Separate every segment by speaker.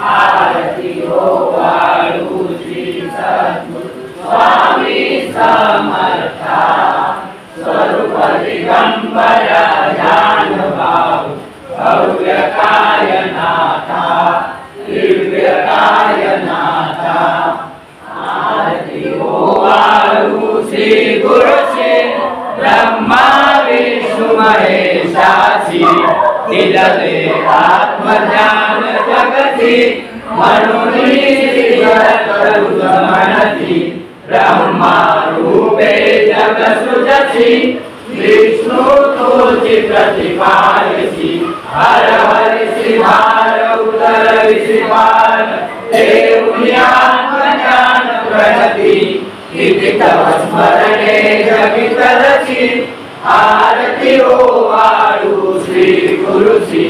Speaker 1: आरती हो वाळू श्री सद्गुरु स्वामी समर्था स्वरूप दिगंबर ज्ञान भाव भव्य कायनाथा दिव्य कायनाथा आरती हो वाळू श्री गुरु श्री ब्रह्मा विष्णु महेशाची दिलते आत्मज्ञान जगती म्हणून म्हणती ब्रह्मा रूपे जग सृजसी विष्णु तुझी प्रतिपालसी हर हरि भार उदर विश्वान देवुनी आत्मज्ञान प्रणती इति तव स्मरणे जगितरसी आरती हो वाळू श्री गुरु श्री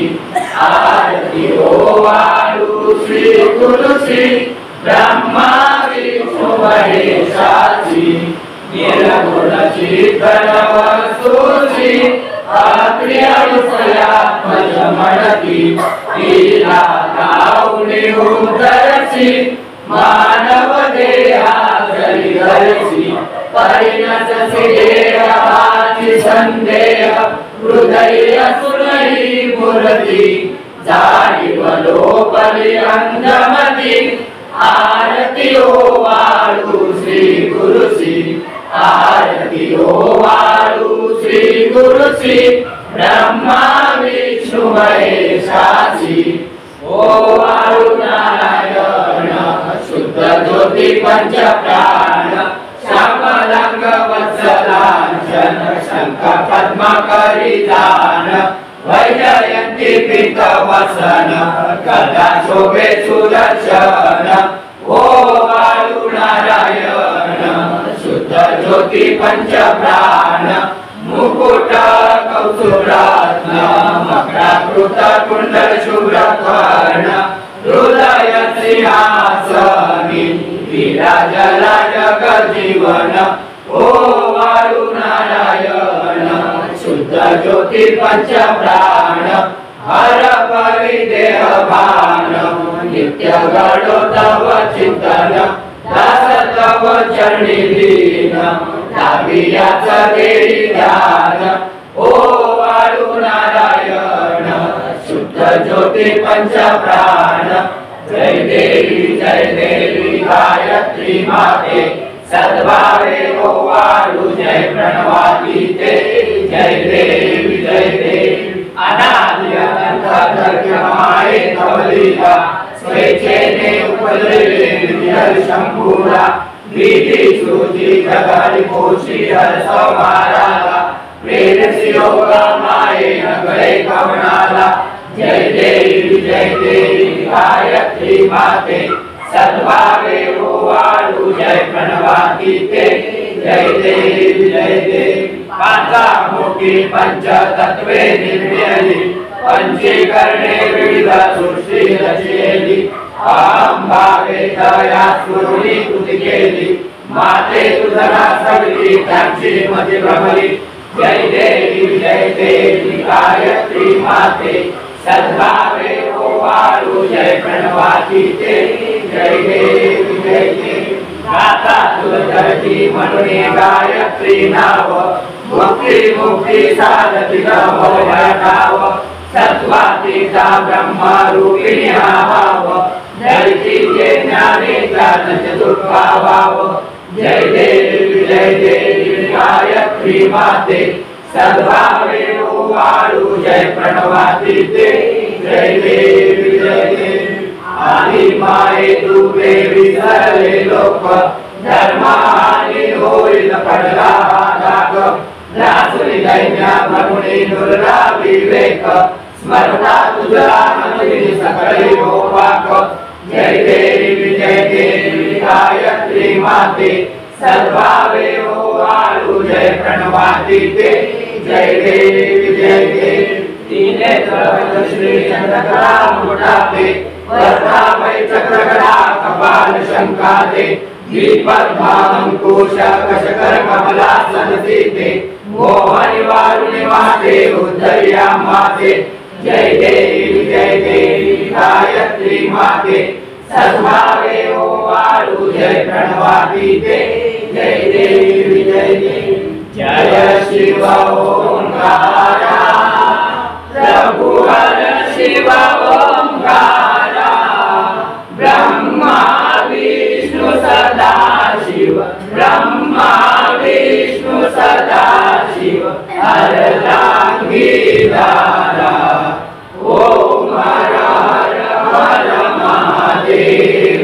Speaker 1: आरती हो वाळू श्री गुरु श्री ब्रह्मा विष्णु महेशाची निर्गुण चित्तन वस्तुची अक्रियात्मज म्हणती तिला गाऊने उतरसी मानव देहा जरी घरसी परिणतसी देहाची संदेह हृदय सुरही मूर्ती जाणीव लोपली अंजमती आरती हो वाळू श्री गुरु श्री आरती हो वाळू श्री गुरु श्री ब्रह्मा विष्णु महेशाची ओ वाळू नारायण शुद्ध ज्योती पंच प्राण श्यामलंग वत्सलांचन शंख पद्म करी दान वैजयंती पीत वसन गदा शोभे सुदर्शन ओ वाळू नारायण शुद्ध ज्योती पंच प्राण मुकुट कौस्तुभरत्न मकराकृत कुंडल शुभ्र कर्ण हृदय सिंहासनी विराजला जगजीवन ओ वाळू नारायण शुद्ध ज्योती पंच प्राण हर परिदेह भान नित्य घडो तव चिंतन दास तव चरणी दीन दावियाच देई ध्यान ओ वाळू नारायण शुद्ध ज्योती पंच प्राण जय देवी गायत्री माते सद्भावे हो वाळू जय प्रणवातीते जय देवी अनादि अनंत माये कवलिका स्वेच्छेने उपद्रवे विहर शंभूरा विधि श्रुति जगरि पोषी हर समाराला प्रेरसी योगा माये नगरे कवनाला जय देवी गायत्री माते सद्भावे हो वाळू जय प्रणवातीते जय देवी पांचा मुखी पंच तत्वे निर्मिली पंचीकरणे विविध सृष्टी रचलेली अहम भावे दया स्फुरणी कृती केली माते तुझना सगळी त्यांची मती भ्रमली जय देवी गायत्री माते सद्भावे हो वाळू जय प्रणवातीते जय देवी गाता तुझी म्हणून गायत्री नाव मुक्ती साधती भवनाव सत्वातीचा ब्रह्मा रूपिणी भाव जयती ज्ञानेचा चतुर्भाव जय देवी गायत्री माते सद्भावे हो वाळू जय प्रणवातीते जय देवी आदि माये तुवे विसरले लोक धर्मानी होईल पडला दाग रासुरी दैन्या भगुणी दुर्रा विवेक स्मरता तुझा मनवी सकळी गोपाक जय देवी गायत्री माते सद्भावे हो वाळू जय प्रणवातीते जय देवी जय देवी। तीने तरफ श्री चंद्रकला मुकुटाते वरदा वै चक्रगदा कपाल शंकाते दीपद्भावंकुश कशकर कमलासन सीते मोहनि वारुणि माते उद्धर्या माते जय देवी गायत्री माते सद्भावे ओवारु जय प्रणवातीते जय देवी जय शिव ओंकारा प्रभु हर शिव ओंकारा ब्रह्मा विष्णु सदा शिव ब्रह्मा विष्णु सदा शिव अर्धांगी दारा ओम हर हर हर महादेव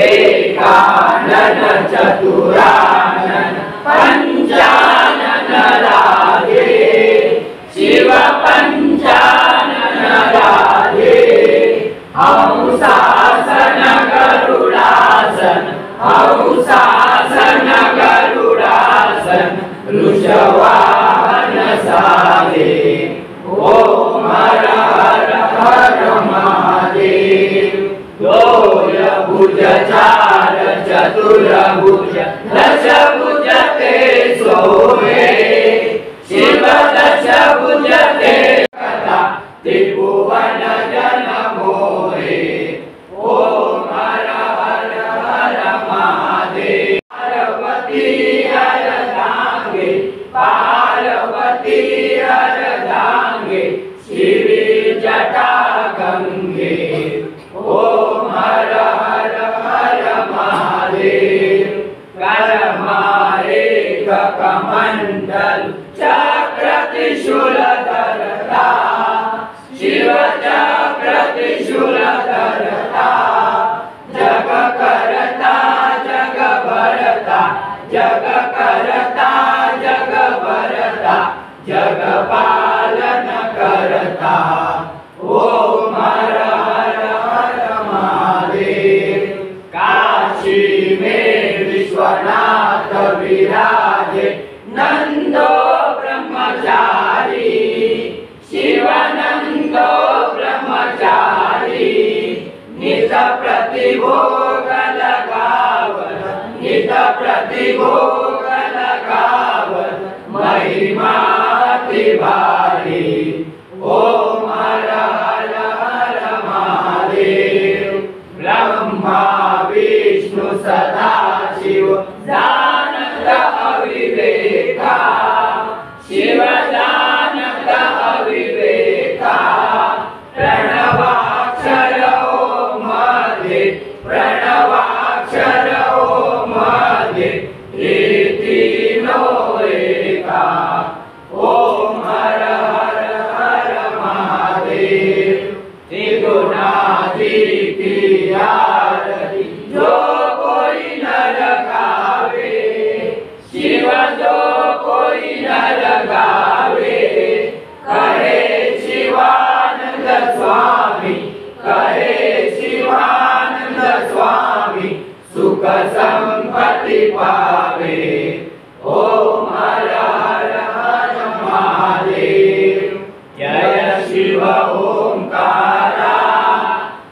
Speaker 1: एकानन चतुरानन पंचानन राधे शिव पंचानन राधे हंसासन गरुडासन हंसासन गरुडासन वृषवाहन सारे ओम हर हर हर महादेव दोय भुज चार चतुर्भुज दश भुज ते सोमे शिव दश भुज ते कथा त्रिभुवन जन मोहे ओम हर हर हर महादेव पार्वती अर्धांगे पार्वती अर्धांगे शिवी जटा गंगे ओम हर हर हर महादेव कर मारे कमंडल चक्र त्रिशूल धरता शिव चक्र त्रिशूल धरता जग करता जग भरता जग करता जग भरता जग पालन करता ओम हर हर हर महादेव काशी में विश्वनाथ विराजे नंदो ब्रह्मचारी शिवानंदो ब्रह्मचारी नित प्रतिभोग लगावत नित प्रतिभोग लगावत महिमा भारी ओम हर हर हर महादेव ब्रह्मा विष्णु सदा शिव जानत अविवेका शिव जानत अविवेका प्रणवाक्षर ओम मध्ये प्रणवाक्षर ओम मध्ये तीनो एका ओम हर हर हर महादेव त्रिगुणाधि की आरती जो कोई नर गावे शिव जो कोई नर गावे कहे शिवानंद स्वामी कहे शिवानंद स्वामी सुख संपत्ति पावे ओम हर हर हर महादेव जय शिव ओंकारा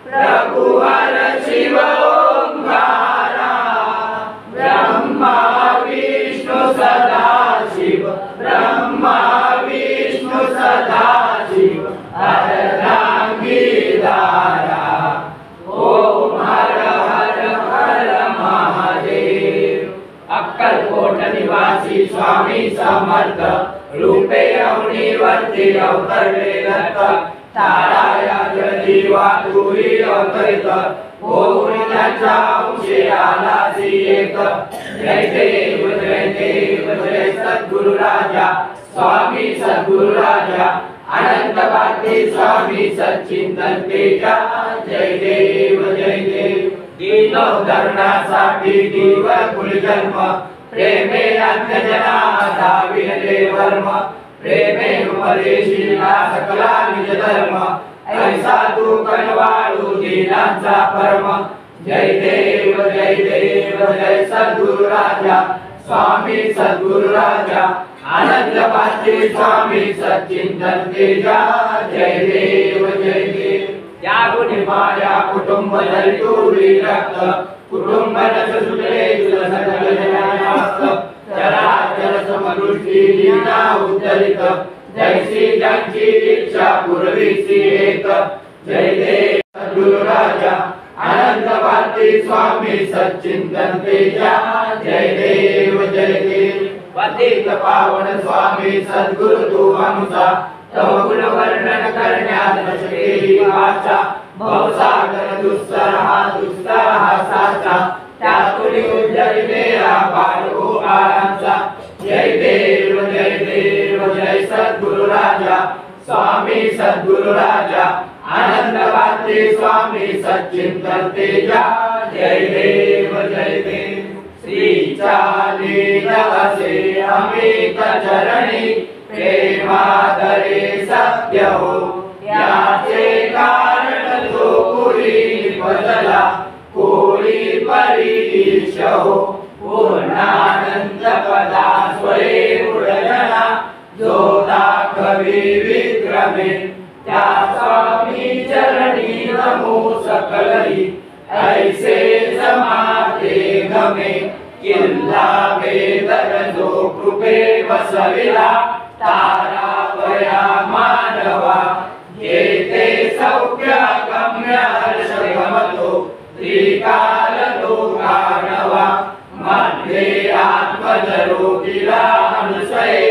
Speaker 1: प्रभु हर शिव ओंकारा ब्रह्मा विष्णु सदा शिव ब्रह्मा विष्णु सदा शिव अर्धांगी दारा ओम हर हर हर महादेव अक्कलकोट निवासी स्वामी समर्थ रूपे अवनिवर्ती अवतरले दत्त ताराया जीवा तुरी अवतरित ओम ज्ञानचा अंशे आलासी एक जय देव जय सद्गुरु राजा स्वामी सद्गुरु राजा अनंत भारती स्वामी सच्चिंतन तेजा जय देव दीनोद्धरणासाठी दिव कुलजन्म प्रेमे अंतजना धाविले वर्म प्रेमे उपदेशिला सकला निज धर्म ऐसा तू कनवाळू दीनांचा परम जय देव जय सद्गुरु राजा स्वामी सद्गुरु राजा आनंद भारती स्वामी सच्चिंतन तेजा जय देव जय देव या गुणी माया कुटुंब दरितो विरक्त कुटुंब नसुले सकल जनास्त चराचर समदृष्टी लीना उद्धरित जैसी ज्यांची इच्छा पूर्वीची एक जय देव सद्गुरु राजा आनंद भारती स्वामी सच्चिंतन तेजा जय देव जय देव पतित पावन स्वामी सद्गुरु तू आमचा तव गुण वर्णन करण्यात नसलेली वाचा भवसागर दुस्तर हा साचा त्यातून उद्धरिलेला बाळगो आरांचा जय देव जय सद्गुरु राजा स्वामी सद्गुरु राजा आनंद भारती स्वामी सच्चिंतन तेजा जय देव श्रीचा लीन असे अमित चरणी प्रेमादरे सत्य हो याचे कारण तो कोळी बदला कोळी परीश हो पूर्णानंद पदा स्वरे उडजना जो दाखवी विक्रमे त्या स्वामी चरणी नमो सकलही ऐसे समाते गमे किल्ला वेदन जो कृपे बसविला तारा वया मानवा येते सौख्य गम्य हर्ष गमतो त्रिकाल लोकानवा मध्ये आत्मजरोगिला अनुसये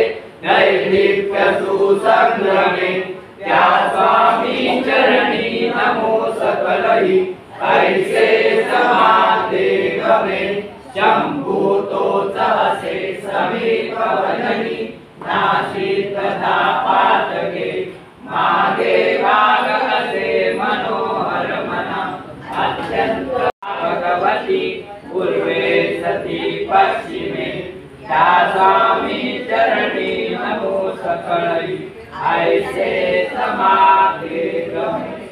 Speaker 1: नैदिप्य सुसंग्रमे त्या स्वामी चरणी नमो सकलहि ऐसे समाते गमे शंभू तोच असे समीप वदनी नाशी तथा पातके मागे भाग असे मनोहर मना अत्यंत भगवती पूर्वे सती पश्चिमे त्या स्वामी चरणी नमो सकलहि ऐसे समाते गमे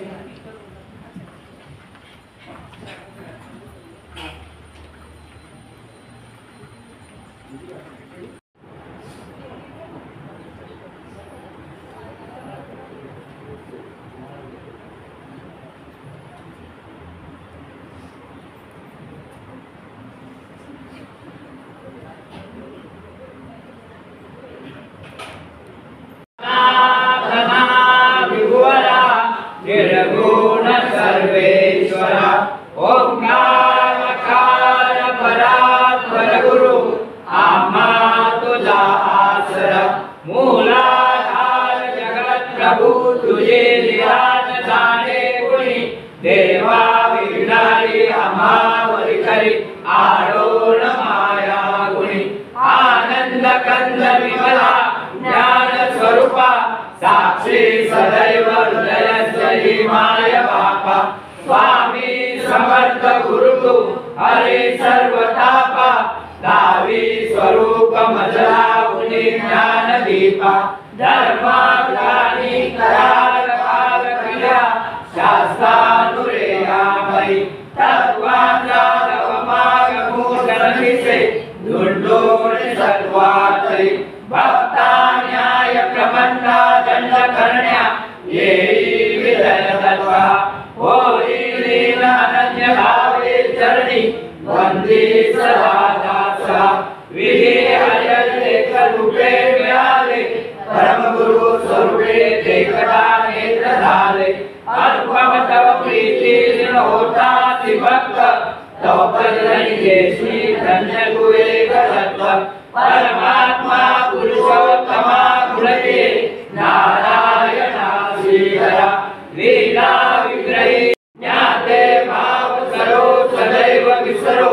Speaker 1: निर्गुण सर्वेश्वरा ओंकार मकार परात्पर गुरु आम्हा तुझा आसरा मूलाधार जगत प्रभु तुझे निराज जाणे कुणी देवा विघ्नारी आम्हावरी खरी आडोण माया गुणी आनंद कंद विमला ज्ञान स्वरूपा साक्षी सदैव हृदय माय बापा स्वामी समर्थ गुरु तू हरे सर्व तापा दावी स्वरूप मजला उनी ज्ञान दीपा धर्मा ज्ञानी करार काल क्रिया शास्त्रानुरेया भई तत्वाचा माग मूर्धनिसे धुंडोण सर्वातरी भक्ता न्याय प्रबंधा दंड करण्या येई विजय तत्वा होई लीला अनन्य भावे चरणी वंदी सदा दासा विधी हरिलेख रूपे मिळाले परम गुरु स्वरूपे देखता नेत्र झाले अनुपम तव प्रीती ऋण होता ति भक्त तव भजनी देशी धन्य गुरे गतत्व परमात्मा पुरुषोत्तमा गुणते नारायणा श्रीहरा लीला विग्रही ज्ञाते भाव सरो सदैव विसरो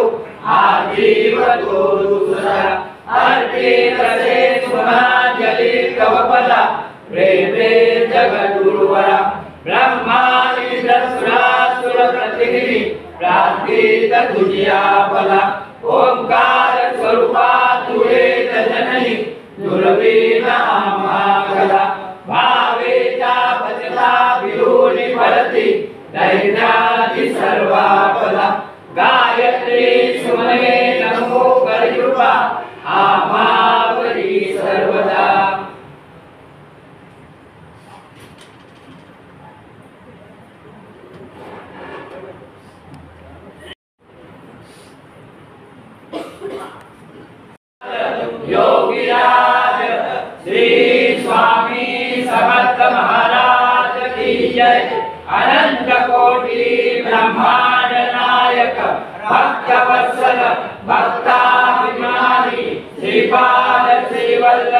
Speaker 1: आजीव तो दूसरा अर्पे रसे सुमांजलि कवपदा प्रेमे जगद्गुरुवरा ब्रह्मादि सुरासुर प्रतिनिधि प्रार्थित तुझिया फला ओंकार स्वरूपा तुळे जननी दुर्वीण आम्हाकला भावेचा भजता विलोनी पडती दैन्यादि सर्वापदा गायत्री सुमने नमो कलियुगा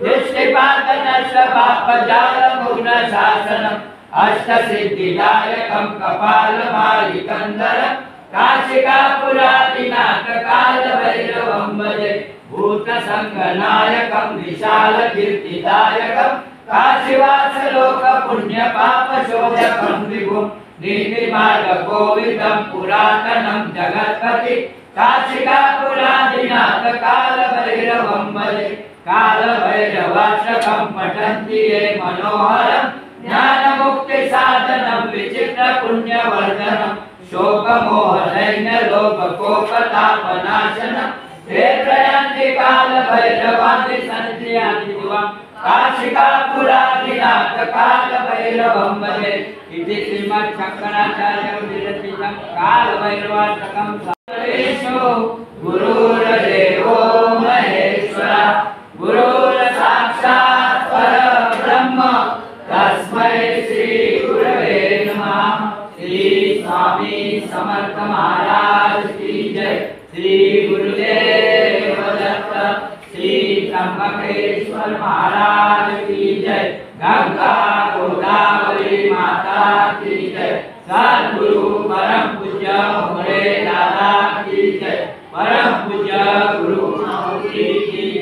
Speaker 1: दृष्टिपातनश्वपापजालपूर्णशासनम् अष्टसिद्धिदायकं कपालमालिकन्दरम् काशिकापुरादिनाथकालभैरवं भजे भूतसङ्गनायकं विशालकीर्तिदायकं काशीवासलोकपुण्यपापशोधकं विभुं नीतिमार्गकोविदं पुरातनं जगत्पति काशिकापुरादिनाथकालभैरवं भजे कालभैरवाष्टकं पठन्ति ये मनोहरं ज्ञानमुक्तिसाधनं विचित्रपुण्यवर्धनं शोकमोहदैन्यलोभकोपतापनाशनं हे प्रयान्ति कालभैरवादि सन्ध्यादिदिवं काशिकापुरादिनाथकालभैरवं भजे इति श्रीमच्छङ्कराचार्यं विरचितं कालभैरवाष्टकं सर्वेषु गुरुर्देवो महेश्वरः गुरुर्साक्षात् परब्रह्म तस्मै श्री गुरवे नमः। श्री स्वामी समर्थ महाराज की जय। श्री गुरुदेव दत्त। श्री त्र्यंबकेश्वर महाराज की जय। गंगा गोदावरी माता की जय। सद्गुरु परम पूज्य मोरे दादा की जय। परम पूज्य गुरु की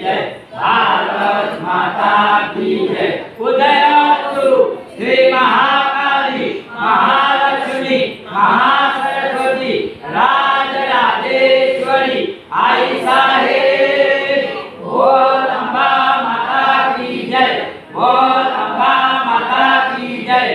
Speaker 1: जय। भारत माता की जय। उदयगुरु श्री महाकाली महालक्ष्मी महासरस्वती राजराजेश्वरी आई साहेब बोल अम्बा माता की जय। बोल अम्बा माता की जय।